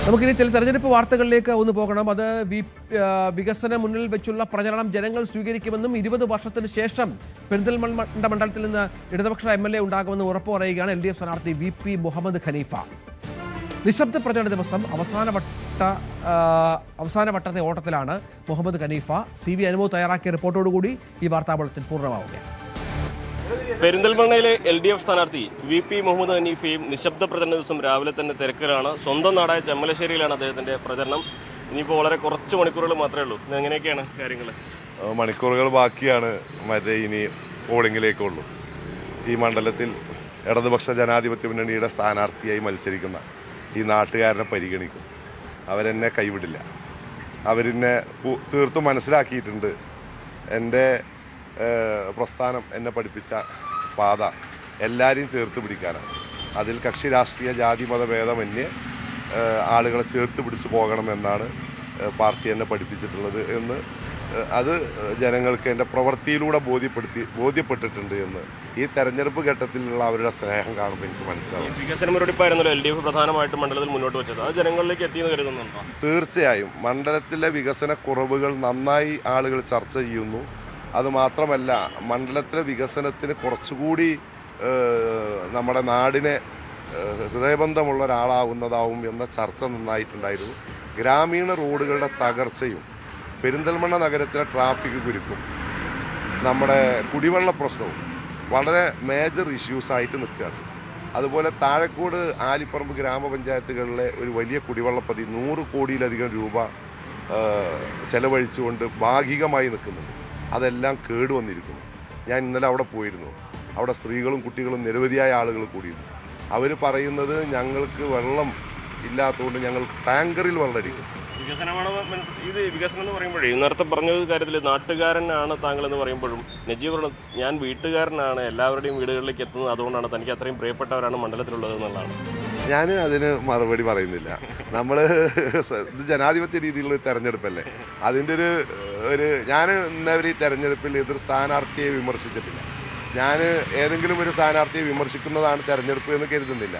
നമുക്കിനി ചില തെരഞ്ഞെടുപ്പ് വാർത്തകളിലേക്ക് ഒന്ന് പോകണം. അത് വികസനം മുന്നിൽ വെച്ചുള്ള പ്രചരണം ജനങ്ങൾ സ്വീകരിക്കുമെന്നും 20 വർഷത്തിന് ശേഷം പെരിന്തൽമണ്ണ മണ്ഡലത്തിൽ നിന്ന് ഇടതുപക്ഷ MLA ഉണ്ടാകുമെന്ന് ഉറപ്പു പറയുകയാണ് LDF സ്ഥാനാർത്ഥി VP മുഹമ്മദ് ഖനീഫ. നിശബ്ദ പ്രചരണ ദിവസം അവസാനവട്ടത്തെ ഓട്ടത്തിലാണ് മുഹമ്മദ് ഖനീഫ. CV അനുമോദ് തയ്യാറാക്കിയ റിപ്പോർട്ടോടുകൂടി ഈ വാർത്താ ബുള്ളറ്റിൻ പൂർണ്ണമാവുകയാണ്. പെരിന്തൽമണ്ണയിലെ LDF സ്ഥാനാർത്ഥി VP മുഹമ്മദ് ഖനീഫയും നിശബ്ദ പ്രചരണ ദിവസം രാവിലെ തന്നെ തിരക്കിലാണ്. സ്വന്തം നാടായ ചെമ്മലശ്ശേരിയിലാണ് അദ്ദേഹത്തിന്റെ പ്രചരണം. ഇനിയിപ്പോൾ വളരെ കുറച്ച് മണിക്കൂറുകൾ മാത്രമേ ഉള്ളൂ. എങ്ങനെയൊക്കെയാണ് കാര്യങ്ങൾ? മണിക്കൂറുകൾ ബാക്കിയാണ്. ഇനി പോളിംഗിലേക്കുള്ളൂ. ഈ മണ്ഡലത്തിൽ ഇടതുപക്ഷ ജനാധിപത്യ മുന്നണിയുടെ സ്ഥാനാർത്ഥിയായി മത്സരിക്കുന്ന ഈ നാട്ടുകാരനെ പരിഗണിക്കും. അവരെന്നെ കൈവിടില്ല. അവരെന്നെ തീർത്തും മനസ്സിലാക്കിയിട്ടുണ്ട്. എൻ്റെ പ്രസ്ഥാനം എന്നെ പഠിപ്പിച്ച പാത എല്ലാവരെയും ചേർത്ത് പിടിക്കാനാണ്. അതിൽ കക്ഷി രാഷ്ട്രീയ ജാതി മതഭേദമന്യേ ആളുകളെ ചേർത്ത് പിടിച്ചു പോകണമെന്നാണ് പാർട്ടി എന്നെ പഠിപ്പിച്ചിട്ടുള്ളത് എന്ന് അത് ജനങ്ങൾക്ക് എൻ്റെ പ്രവൃത്തിയിലൂടെ ബോധ്യപ്പെട്ടിട്ടുണ്ട് എന്ന് ഈ തെരഞ്ഞെടുപ്പ് ഘട്ടത്തിലുള്ള അവരുടെ സ്നേഹം കാണുമ്പോൾ എനിക്ക് മനസ്സിലാവും. വികസന മുരടിപ്പായിരുന്നല്ലോ LDF പ്രധാനമായിട്ടും മണ്ഡലത്തിൽ മുന്നോട്ട് വെച്ചത്. അത് ജനങ്ങളിലേക്ക് എത്തിയെന്ന് കരുതുന്നുണ്ടോ? തീർച്ചയായും മണ്ഡലത്തിലെ വികസന കുറവുകൾ നന്നായി ആളുകൾ ചർച്ച ചെയ്യുന്നു. അതുമാത്രമല്ല, മണ്ഡലത്തിലെ വികസനത്തിന് കുറച്ചുകൂടി നമ്മുടെ നാടിനെ ഹൃദയബന്ധമുള്ള ഒരാളാവുന്നതാവും എന്ന ചർച്ച നന്നായിട്ടുണ്ടായിരുന്നു. ഗ്രാമീണ റോഡുകളുടെ തകർച്ചയും പെരിന്തൽമണ്ണ നഗരത്തിലെ ട്രാഫിക് കുരുക്കും നമ്മുടെ കുടിവെള്ള പ്രശ്നവും വളരെ മേജർ ഇഷ്യൂസായിട്ട് നിൽക്കുകയാണ്. അതുപോലെ താഴക്കോട് ആലിപ്പറമ്പ് ഗ്രാമപഞ്ചായത്തുകളിലെ ഒരു വലിയ കുടിവെള്ള പദ്ധതി 100 കോടിയിലധികം രൂപ ചെലവഴിച്ചുകൊണ്ട് ഭാഗികമായി നിൽക്കുന്നുണ്ട്. അതെല്ലാം കേടുവന്നിരിക്കുന്നു. ഞാൻ ഇന്നലെ അവിടെ പോയിരുന്നു. അവിടെ സ്ത്രീകളും കുട്ടികളും നിരവധിയായ ആളുകൾ കൂടിയിരുന്നു. അവർ പറയുന്നത് ഞങ്ങൾക്ക് വെള്ളം ഇല്ലാത്തതുകൊണ്ട് ഞങ്ങൾ ടാങ്കറിൽ വെള്ളമടിക്കും. ഇത് വികസനം എന്ന് പറയുമ്പോഴേ നേരത്തെ പറഞ്ഞ കാര്യത്തിൽ നാട്ടുകാരനാണ് താങ്കൾ എന്ന് പറയുമ്പോഴും നജീബ് ഞാൻ വീട്ടുകാരനാണ്, എല്ലാവരുടെയും വീടുകളിലേക്ക് എത്തുന്നത്, അതുകൊണ്ടാണ് തനിക്ക് അത്രയും പ്രിയപ്പെട്ടവരാണ് മണ്ഡലത്തിലുള്ളത് എന്നുള്ളതാണ്. ഞാൻ അതിന് മറുപടി പറയുന്നില്ല. നമ്മൾ ഇത് ജനാധിപത്യ രീതിയിലുള്ള തെരഞ്ഞെടുപ്പല്ലേ. അതിൻ്റെ ഒരു ഞാൻ ഇന്നവർ ഈ തെരഞ്ഞെടുപ്പിൽ എതിർ സ്ഥാനാർത്ഥിയെ വിമർശിച്ചിട്ടില്ല. ഞാൻ ഏതെങ്കിലും ഒരു സ്ഥാനാർത്ഥിയെ വിമർശിക്കുന്നതാണ് തെരഞ്ഞെടുപ്പ് എന്ന് കരുതുന്നില്ല.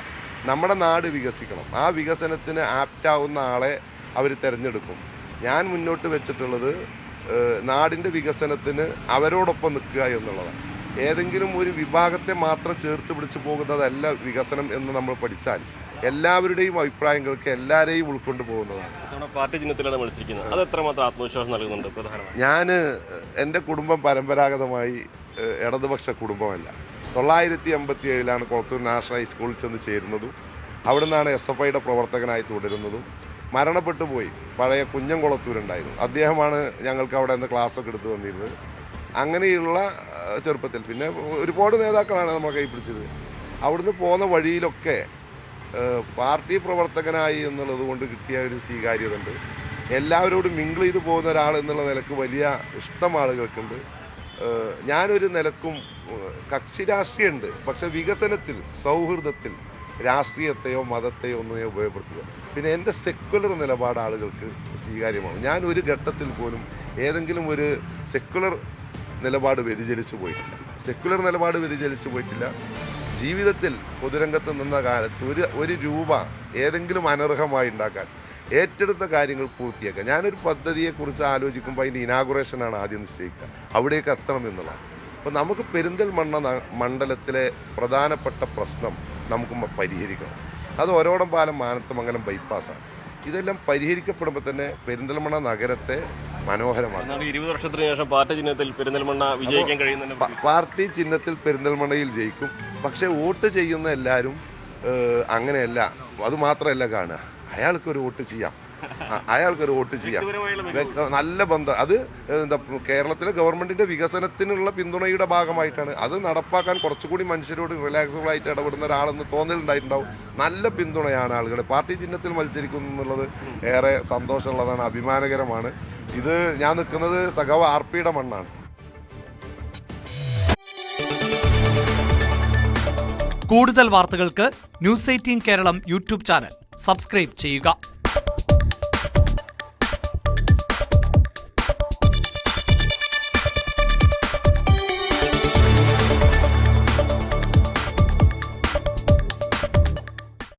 നമ്മുടെ നാട് വികസിക്കണം. ആ വികസനത്തിന് ആപ്റ്റാവുന്ന ആളെ അവർ തിരഞ്ഞെടുക്കും. ഞാൻ മുന്നോട്ട് വെച്ചിട്ടുള്ളത് നാടിൻ്റെ വികസനത്തിന് അവരോടൊപ്പം നിൽക്കുക എന്നുള്ളതാണ്. ഏതെങ്കിലും ഒരു വിഭാഗത്തെ മാത്രം ചേർത്ത് പിടിച്ചു പോകുന്നതല്ല വികസനം എന്ന് നമ്മൾ പഠിച്ചാൽ എല്ലാവരുടെയും അഭിപ്രായങ്ങൾക്ക് എല്ലാവരെയും ഉൾക്കൊണ്ടു പോകുന്നതാണ്. പാർട്ടി ചിഹ്നത്തിലാണ് മത്സരിക്കുന്നത്. അത് എത്രമാത്രം ആത്മവിശ്വാസം നൽകുന്നുണ്ട്? ഞാൻ എൻ്റെ കുടുംബം പരമ്പരാഗതമായി ഇടതുപക്ഷ കുടുംബമല്ല. 1987 കൊളത്തൂർ നാഷണൽ ഹൈസ്കൂളിൽ ചെന്ന് ചേരുന്നതും അവിടെ നിന്നാണ് SFIയുടെ പ്രവർത്തകനായി തുടരുന്നതും. മരണപ്പെട്ടു പോയി പഴയ കുഞ്ഞൻ കൊളത്തൂരുണ്ടായിരുന്നു. അദ്ദേഹമാണ് ഞങ്ങൾക്ക് അവിടെ നിന്ന് ക്ലാസ്സൊക്കെ എടുത്തു തന്നിരുന്നത്. അങ്ങനെയുള്ള ചെറുപ്പത്തിൽ പിന്നെ ഒരുപാട് നേതാക്കളാണ് നമ്മൾ കൈപ്പിടിച്ചത്. അവിടുന്ന് പോകുന്ന വഴിയിലൊക്കെ പാർട്ടി പ്രവർത്തകനായി എന്നുള്ളത് കൊണ്ട് കിട്ടിയ ഒരു സ്വീകാര്യത ഉണ്ട്. എല്ലാവരോടും മിങ്കിൾ ചെയ്ത് പോകുന്ന ഒരാൾ എന്നുള്ള നിലക്ക് വലിയ ഇഷ്ടം ആളുകൾക്കുണ്ട്. ഞാനൊരു നിലക്കും കക്ഷി രാഷ്ട്രീയമുണ്ട്, പക്ഷെ വികസനത്തിൽ സൗഹൃദത്തിൽ രാഷ്ട്രീയത്തെയോ മതത്തെയോ ഒന്നും ഉപയോഗപ്പെടുത്തുക. പിന്നെ എൻ്റെ സെക്യുലർ നിലപാട് ആളുകൾക്ക് സ്വീകാര്യമാണ്. ഞാൻ ഒരു ഘട്ടത്തിൽ പോലും ഏതെങ്കിലും ഒരു സെക്യുലർ നിലപാട് വ്യതിചലിച്ചു പോയിട്ടില്ല. ജീവിതത്തിൽ പൊതുരംഗത്ത് നിന്ന കാലത്ത് ഒരു രൂപ ഏതെങ്കിലും അനർഹമായി ഉണ്ടാക്കാൻ ഏറ്റെടുത്ത കാര്യങ്ങൾ പൂർത്തിയാക്കുക. ഞാനൊരു പദ്ധതിയെക്കുറിച്ച് ആലോചിക്കുമ്പോൾ അതിൻ്റെ ഇനാഗുറേഷനാണ് ആദ്യം നിശ്ചയിക്കുക. അവിടേക്ക് എത്തണം എന്നുള്ളതാണ്. അപ്പോൾ നമുക്ക് പെരിന്തൽമണ്ണ മണ്ഡലത്തിലെ പ്രധാനപ്പെട്ട പ്രശ്നം നമുക്ക് പരിഹരിക്കണം. അത് ഒരോടം പാലം മാനത്തമംഗലം ബൈപ്പാസാണ്. ഇതെല്ലാം പരിഹരിക്കപ്പെടുമ്പോൾ തന്നെ പെരിന്തൽമണ്ണ നഗരത്തെ മനോഹരമാണ്. 20 വർഷത്തിന് ശേഷം പാർട്ടി ചിഹ്നത്തിൽ പെരിന്തൽമണ്ണ വിജയിക്കാൻ കഴിയുന്നുണ്ട്. പാർട്ടി ചിഹ്നത്തിൽ പെരിന്തൽമണ്ണയിൽ ജയിക്കും. പക്ഷേ വോട്ട് ചെയ്യുന്ന എല്ലാവരും അങ്ങനെയല്ല. അത് മാത്രമല്ല കാണുക, അയാൾക്കൊരു വോട്ട് ചെയ്യാം. നല്ല ബന്ധം. അത് എന്താ കേരളത്തിലെ ഗവൺമെൻറ്റിൻ്റെ വികസനത്തിനുള്ള പിന്തുണയുടെ ഭാഗമായിട്ടാണ്. അത് നടപ്പാക്കാൻ കുറച്ചുകൂടി മനുഷ്യരോട് റിലാക്സബിളായിട്ട് ഇടപെടുന്ന ഒരാളെന്ന് തോന്നലുണ്ടായിട്ടുണ്ടാവും. നല്ല പിന്തുണയാണ് ആളുകൾ. പാർട്ടി ചിഹ്നത്തിൽ മത്സരിക്കുന്നു എന്നുള്ളത് ഏറെ സന്തോഷമുള്ളതാണ്, അഭിമാനകരമാണ്. ഇത് ഞാൻ നിൽക്കുന്നത് സഖാവ് RPയുടെ മണ്ണാണ്. കൂടുതൽ വാർത്തകൾക്ക് News 18 Keralam YouTube channel subscribe ചെയ്യുക.